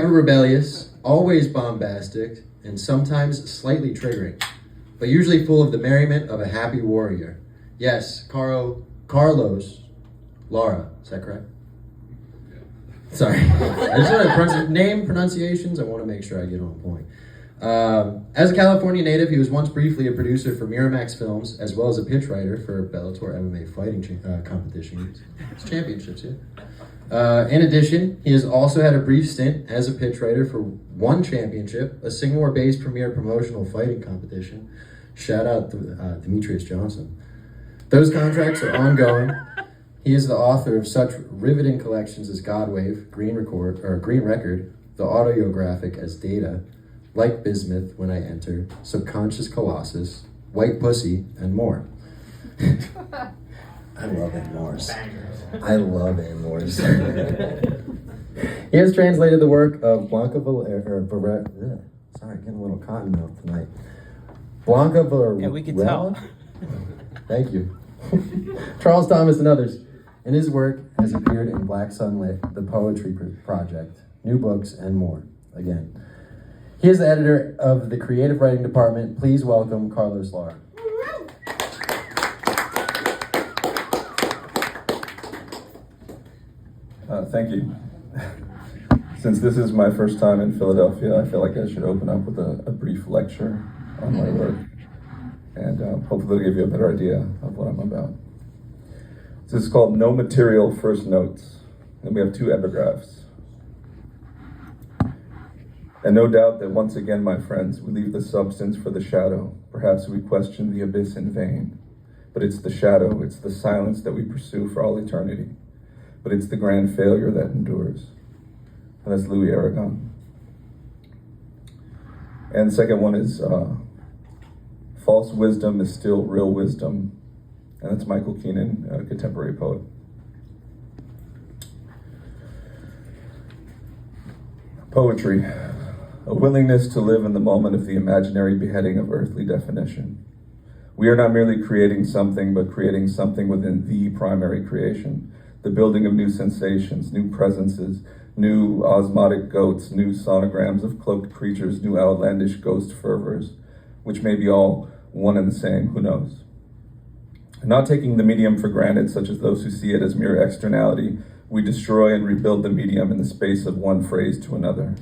Never rebellious, always bombastic, and sometimes slightly triggering, but usually full of the merriment of a happy warrior. Yes, Carlos, Lara, is that correct? Sorry, I just want to name pronunciations. I want to make sure I get on point. As a California native, he was once briefly a producer for Miramax Films, as well as a pitch writer for Bellator MMA fighting competitions. It's championships, yeah. In addition, he has also had a brief stint as a pitch writer for one championship, a Singapore-based premier promotional fighting competition. Shout out to Demetrius Johnson. Those contracts are ongoing. He is the author of such riveting collections as Godwave, Green Record, The Autobiographic as Data, Like Bismuth, When I Enter, Subconscious Colossus, White Pussy, and more. I love Ann Morris. I love Ann Morris. He has translated the work of Blanca Varela. Sorry, getting a little cotton mouth tonight. Blanca Varela. Yeah, we can tell. Thank you. Charles Thomas and others. And his work has appeared in Black Sunlit, The Poetry Project, New Books, and more. Again. He is the editor of the creative writing department. Please welcome Carlos Lara. Thank you. Since this is my first time in Philadelphia, I feel like I should open up with a brief lecture on my work. And hopefully it'll give you a better idea of what I'm about. This is called No Material First Notes. And we have two epigraphs. And no doubt that once again, my friends, we leave the substance for the shadow. Perhaps we question the abyss in vain. But it's the shadow, it's the silence that we pursue for all eternity. But it's the grand failure that endures. And that's Louis Aragon. And the second one is false wisdom is still real wisdom. And that's Michael Keenan, a contemporary poet. Poetry, a willingness to live in the moment of the imaginary beheading of earthly definition. We are not merely creating something, but creating something within the primary creation, the building of new sensations, new presences, new osmotic goats, new sonograms of cloaked creatures, new outlandish ghost fervors, which may be all one and the same, who knows? Not taking the medium for granted, such as those who see it as mere externality, we destroy and rebuild the medium in the space of one phrase to another,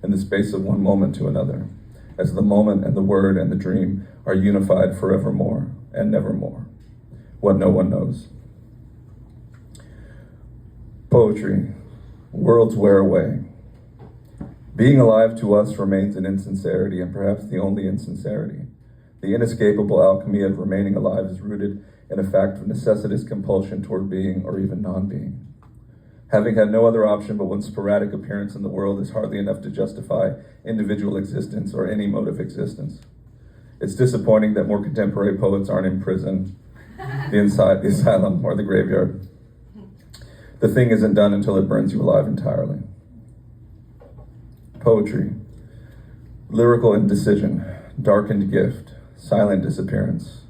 in the space of one moment to another, as the moment and the word and the dream are unified forevermore and nevermore, what no one knows. Poetry, worlds wear away. Being alive to us remains an insincerity, and perhaps the only insincerity. The inescapable alchemy of remaining alive is rooted in a fact of necessitous compulsion toward being or even non-being. Having had no other option but one's sporadic appearance in the world is hardly enough to justify individual existence or any mode of existence. It's disappointing that more contemporary poets aren't in prison, the asylum, or the graveyard. The thing isn't done until it burns you alive entirely. Poetry, lyrical indecision, darkened gift, silent disappearance.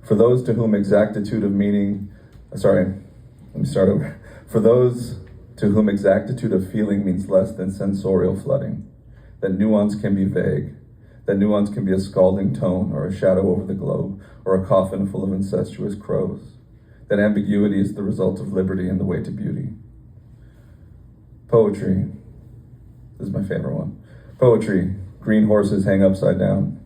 For those to whom exactitude of meaning, For those to whom exactitude of feeling means less than sensorial flooding, that nuance can be vague, that nuance can be a scalding tone or a shadow over the globe or a coffin full of incestuous crows, that ambiguity is the result of liberty and the way to beauty. Poetry, this is my favorite one. Poetry, green horses hang upside down.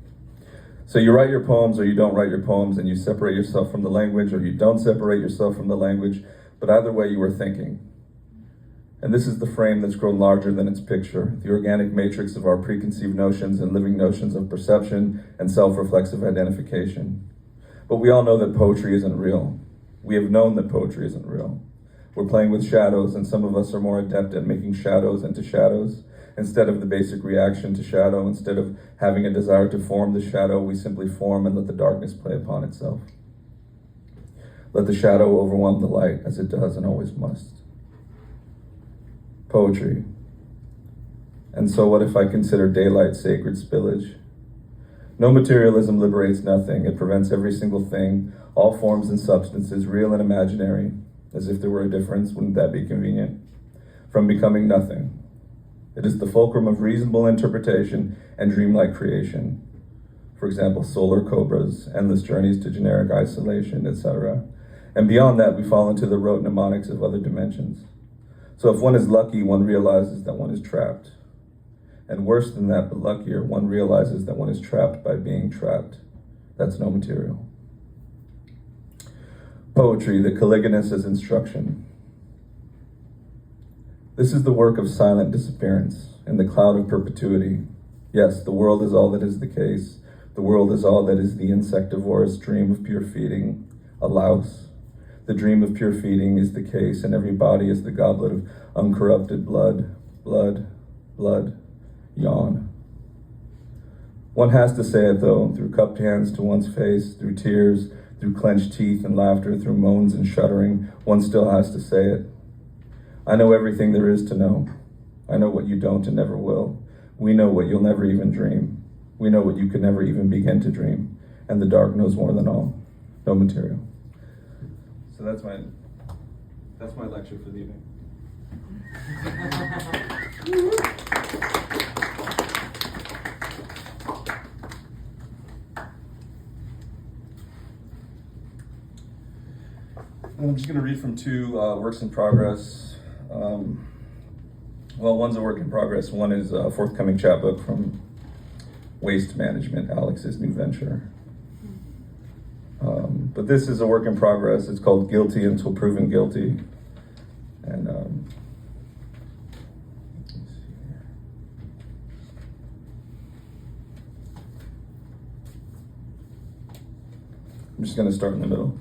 So you write your poems or you don't write your poems, and you separate yourself from the language or you don't separate yourself from the language, but either way you are thinking. And this is the frame that's grown larger than its picture, the organic matrix of our preconceived notions and living notions of perception and self-reflexive identification. But we all know that poetry isn't real. We have known that poetry isn't real. We're playing with shadows, and some of us are more adept at making shadows into shadows. Instead of the basic reaction to shadow, instead of having a desire to form the shadow, we simply form and let the darkness play upon itself. Let the shadow overwhelm the light, as it does and always must. Poetry. And so what if I consider daylight sacred spillage? No materialism liberates nothing. It prevents every single thing, all forms and substances, real and imaginary, as if there were a difference, wouldn't that be convenient? From becoming nothing. It is the fulcrum of reasonable interpretation and dreamlike creation. For example, solar cobras, endless journeys to generic isolation, etc. And beyond that, we fall into the rote mnemonics of other dimensions. So if one is lucky, one realizes that one is trapped. And worse than that, but luckier, one realizes that one is trapped by being trapped. That's no material. Poetry, the Calligonous as instruction. This is the work of silent disappearance in the cloud of perpetuity. Yes, the world is all that is the case. The world is all that is the insectivorous dream of pure feeding, a louse. The dream of pure feeding is the case, and every body is the goblet of uncorrupted blood, blood, blood, yawn. One has to say it though, through cupped hands to one's face, through tears, through clenched teeth and laughter, through moans and shuddering, one still has to say it. I know everything there is to know. I know what you don't and never will. We know what you'll never even dream. We know what you could never even begin to dream. And the dark knows more than all. No material. So that's my lecture for the evening. I'm just going to read from two works in progress. Well, one's a work in progress. One is a forthcoming chapbook from Waste Management, Alex's new venture. But this is a work in progress. It's called Guilty Until Proven Guilty. And I'm just going to start in the middle.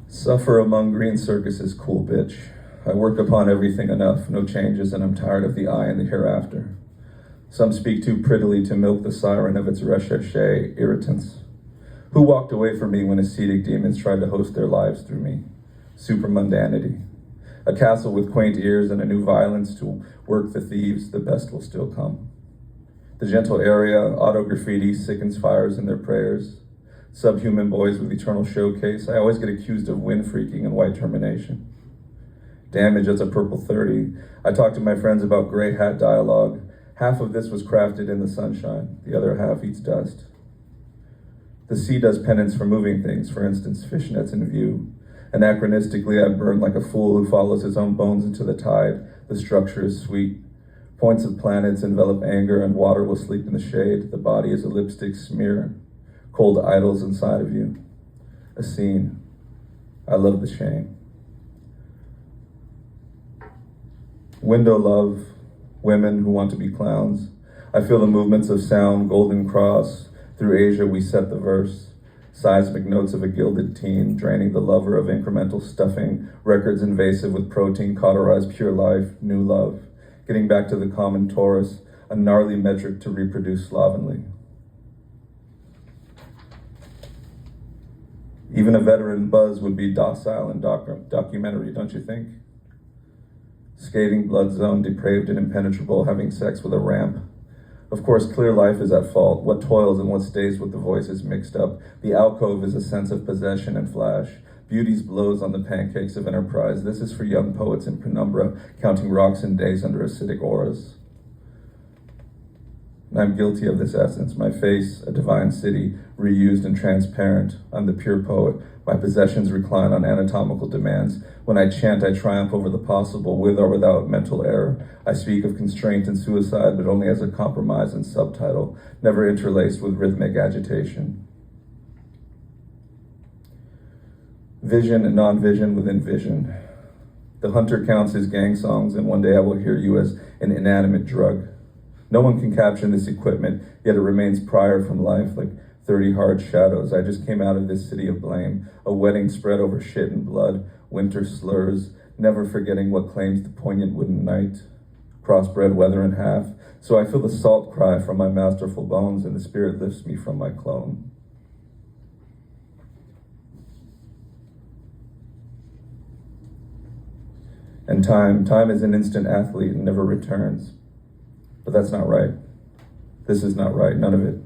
Suffer among green circuses, cool bitch. I work upon everything enough, no changes, and I'm tired of the eye and the hereafter. Some speak too prettily to milk the siren of its recherche irritants. Who walked away from me when ascetic demons tried to host their lives through me? Supermundanity. A castle with quaint ears and a new violence to work the thieves, the best will still come. The gentle area, auto graffiti sickens fires in their prayers. Subhuman boys with eternal showcase. I always get accused of wind freaking and white termination. Damage as a purple 30. I talk to my friends about gray hat dialogue. Half of this was crafted in the sunshine. The other half eats dust. The sea does penance for moving things, for instance, fishnets in view. Anachronistically, I burn like a fool who follows his own bones into the tide. The structure is sweet. Points of planets envelop anger, and water will sleep in the shade. The body is a lipstick smear. Cold idols inside of you. A scene. I love the shame. Window love. Women who want to be clowns. I feel the movements of sound, golden cross. Through Asia we set the verse. Seismic notes of a gilded teen, draining the lover of incremental stuffing. Records invasive with protein, cauterize pure life, new love. Getting back to the common torus, a gnarly metric to reproduce slovenly. Even a veteran buzz would be docile and documentary, don't you think? Scathing blood zone, depraved and impenetrable, having sex with a ramp. Of course, clear life is at fault. What toils and what stays with the voices mixed up. The alcove is a sense of possession and flash. Beauty's blows on the pancakes of enterprise. This is for young poets in penumbra, counting rocks and days under acidic auras. And I'm guilty of this essence. My face, a divine city, reused and transparent. I'm the pure poet. My possessions recline on anatomical demands. When I chant, I triumph over the possible, with or without mental error. I speak of constraint and suicide, but only as a compromise and subtitle, never interlaced with rhythmic agitation. Vision and non-vision within vision. The hunter counts his gang songs, and one day I will hear you as an inanimate drug. No one can capture this equipment, yet it remains prior from life, like 30 hard shadows. I just came out of this city of blame, a wedding spread over shit and blood, winter slurs, never forgetting what claims the poignant wooden night. Crossbred weather in half, so I feel the salt cry from my masterful bones, and the spirit lifts me from my clone. And time is an instant athlete and never returns. But that's not right. This is not right, none of it.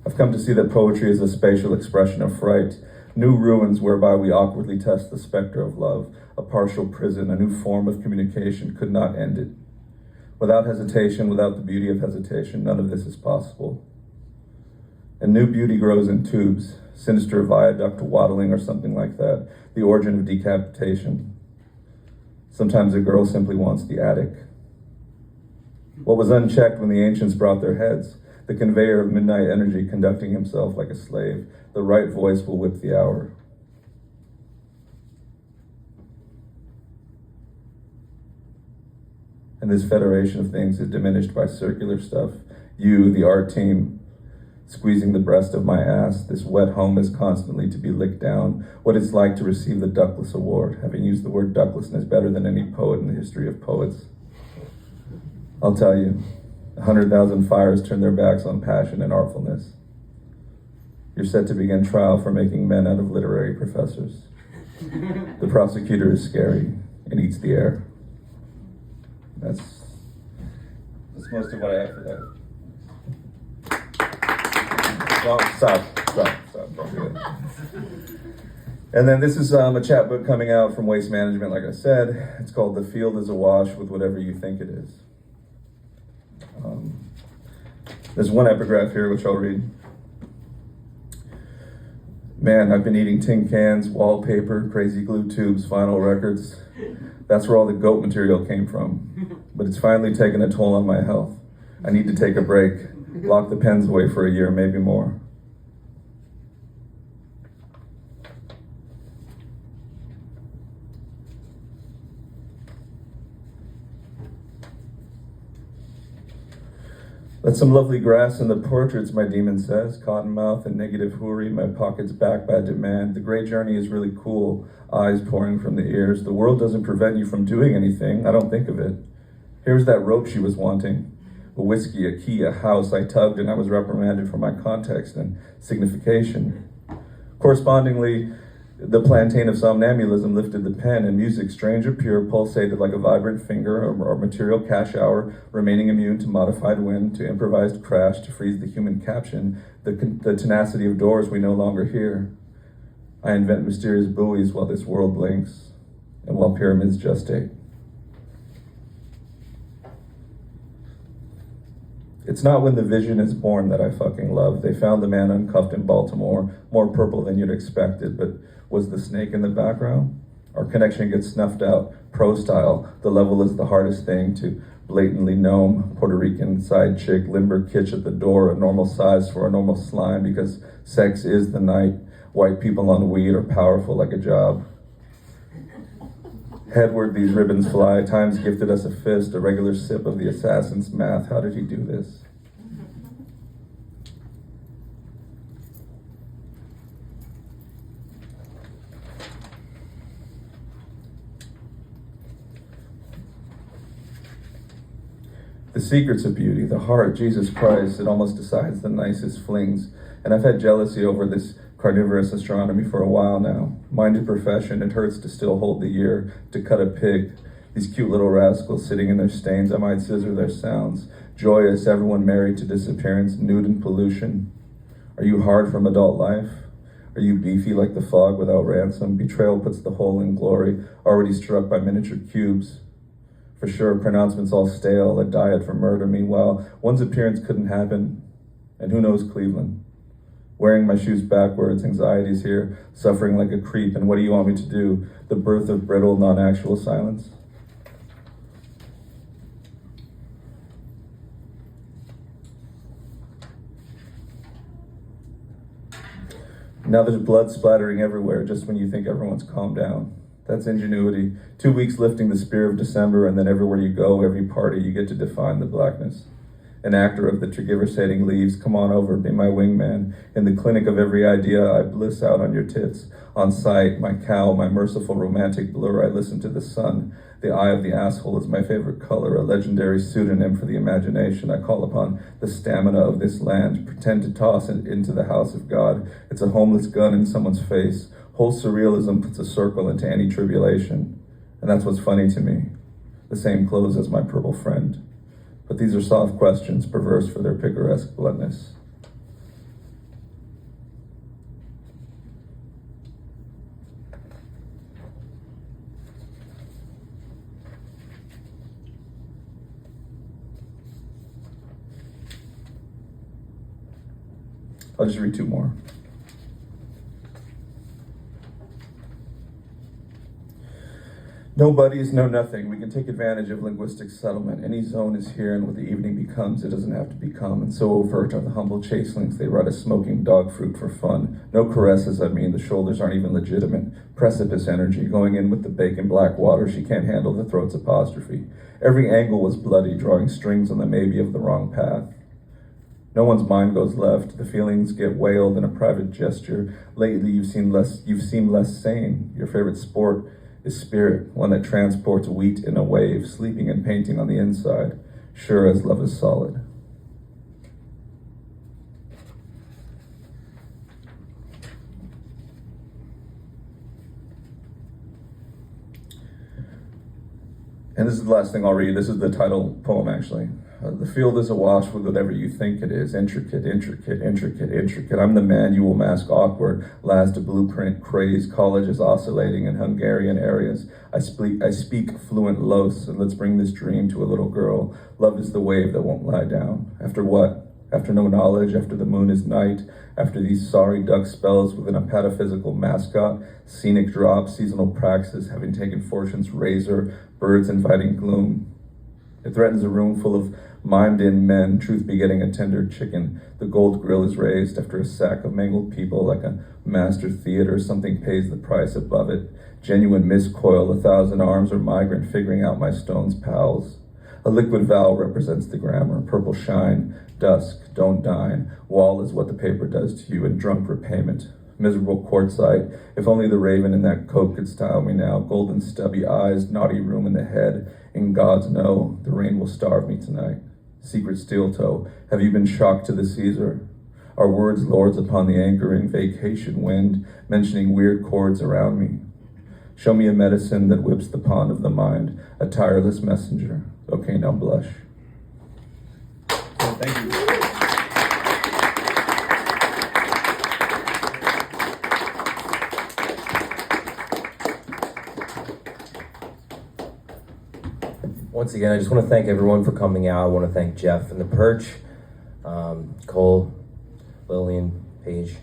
I've come to see that poetry is a spatial expression of fright, new ruins whereby we awkwardly test the specter of love, a partial prison, a new form of communication could not end it. Without hesitation, without the beauty of hesitation, none of this is possible. And new beauty grows in tubes, sinister viaduct waddling or something like that, the origin of decapitation. Sometimes a girl simply wants the attic. What was unchecked when the ancients brought their heads, the conveyor of midnight energy conducting himself like a slave, the right voice will whip the hour. And this federation of things is diminished by circular stuff. You, the art team, squeezing the breast of my ass. This wet home is constantly to be licked down. What it's like to receive the Duckless Award, having used the word ducklessness better than any poet in the history of poets. I'll tell you, 100,000 fires turn their backs on passion and artfulness. You're set to begin trial for making men out of literary professors. The prosecutor is scary and eats the air. That's most of what I have for that. Well, stop. Don't do it. And then this is a chapbook coming out from Waste Management, like I said. It's called The Field is Awash with Whatever You Think It Is. There's one epigraph here, which I'll read. Man, I've been eating tin cans, wallpaper, crazy glue tubes, vinyl records. That's where all the goat material came from. But it's finally taken a toll on my health. I need to take a break, lock the pens away for a year, maybe more. That's some lovely grass in the portraits, my demon says. Cottonmouth and negative hooey, my pockets back by demand. The great journey is really cool, eyes pouring from the ears. The world doesn't prevent you from doing anything, I don't think of it. Here's that rope she was wanting. A whiskey, a key, a house. I tugged and I was reprimanded for my context and signification. Correspondingly, the plantain of somnambulism lifted the pen, and music, strange or pure, pulsated like a vibrant finger or material cash hour, remaining immune to modified wind, to improvised crash, to freeze the human caption, the tenacity of doors we no longer hear. I invent mysterious buoys while this world blinks, and while pyramids gestate. It's not when the vision is born that I fucking love. They found the man uncuffed in Baltimore, more purple than you'd expected, but was the snake in the background? Our connection gets snuffed out, pro style. The level is the hardest thing to blatantly gnome, Puerto Rican side chick, limber kitsch at the door, a normal size for a normal slime, because sex is the night. White people on weed are powerful like a job. Headward these ribbons fly. Time's gifted us a fist, a regular sip of the assassin's math. How did he do this? The secrets of beauty, the heart, Jesus Christ, it almost decides the nicest flings. And I've had jealousy over this carnivorous astronomy for a while now. Minded profession, it hurts to still hold the year, to cut a pig. These cute little rascals sitting in their stains, I might scissor their sounds. Joyous, everyone married to disappearance, nude in pollution. Are you hard from adult life? Are you beefy like the fog without ransom? Betrayal puts the whole in glory, already struck by miniature cubes. For sure, pronouncements all stale, a diet for murder. Meanwhile, one's appearance couldn't happen. And who knows Cleveland? Wearing my shoes backwards, anxiety's here, suffering like a creep, and what do you want me to do? The birth of brittle, non-actual silence? Now there's blood splattering everywhere just when you think everyone's calmed down. That's ingenuity. 2 weeks lifting the spear of December, and then everywhere you go, every party, you get to define the blackness. An actor of the tergiversating leaves, come on over, be my wingman. In the clinic of every idea, I bliss out on your tits. On sight, my cow, my merciful romantic blur, I listen to the sun. The eye of the asshole is my favorite color, a legendary pseudonym for the imagination. I call upon the stamina of this land, pretend to toss it into the house of God. It's a homeless gun in someone's face. Whole surrealism puts a circle into any tribulation. And that's what's funny to me. The same clothes as my purple friend. But these are soft questions, perverse for their picaresque bluntness. I'll just read two more. No buddies, no nothing. We can take advantage of linguistic settlement. Any zone is here, and what the evening becomes, it doesn't have to become. And so overt are the humble chaselings, they ride a smoking dog fruit for fun. No caresses, I mean, the shoulders aren't even legitimate. Precipice energy, going in with the bacon black water, she can't handle the throat's apostrophe. Every angle was bloody, drawing strings on the maybe of the wrong path. No one's mind goes left. The feelings get wailed in a private gesture. Lately, you've seemed less sane. Your favorite sport is spirit, one that transports wheat in a wave, sleeping and painting on the inside, sure as love is solid. And this is the last thing I'll read. This is the title poem, actually. The field is awash with whatever you think it is. Intricate, intricate, intricate, intricate. I'm the man you will mask awkward. Last a blueprint craze. College is oscillating in Hungarian areas. I speak fluent Los, and let's bring this dream to a little girl. Love is the wave that won't lie down. After what? After no knowledge, after the moon is night, after these sorry duck spells within a pataphysical mascot, scenic drops, seasonal praxis, having taken fortune's razor, birds inviting gloom. It threatens a room full of mimed-in men, truth begetting a tender chicken. The gold grill is raised after a sack of mangled people like a master theater. Something pays the price above it. Genuine miscoil, 1,000 arms or migrant figuring out my stone's pals. A liquid vowel represents the grammar. Purple shine, dusk, don't dine. Wall is what the paper does to you in drunk repayment. Miserable quartzite. If only the raven in that coat could style me now. Golden stubby eyes, naughty room in the head. In God's no, the rain will starve me tonight. Secret steel toe, have you been shocked to the Caesar? Are words lords upon the anchoring vacation wind, mentioning weird chords around me? Show me a medicine that whips the pond of the mind, a tireless messenger. Okay, now blush. Thank you. Once again, I just want to thank everyone for coming out. I want to thank Jeff and the Perch, Cole, Lillian, Paige,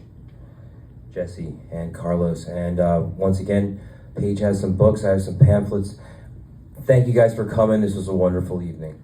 Jesse, and Carlos. And once again, Paige has some books. I have some pamphlets. Thank you guys for coming. This was a wonderful evening.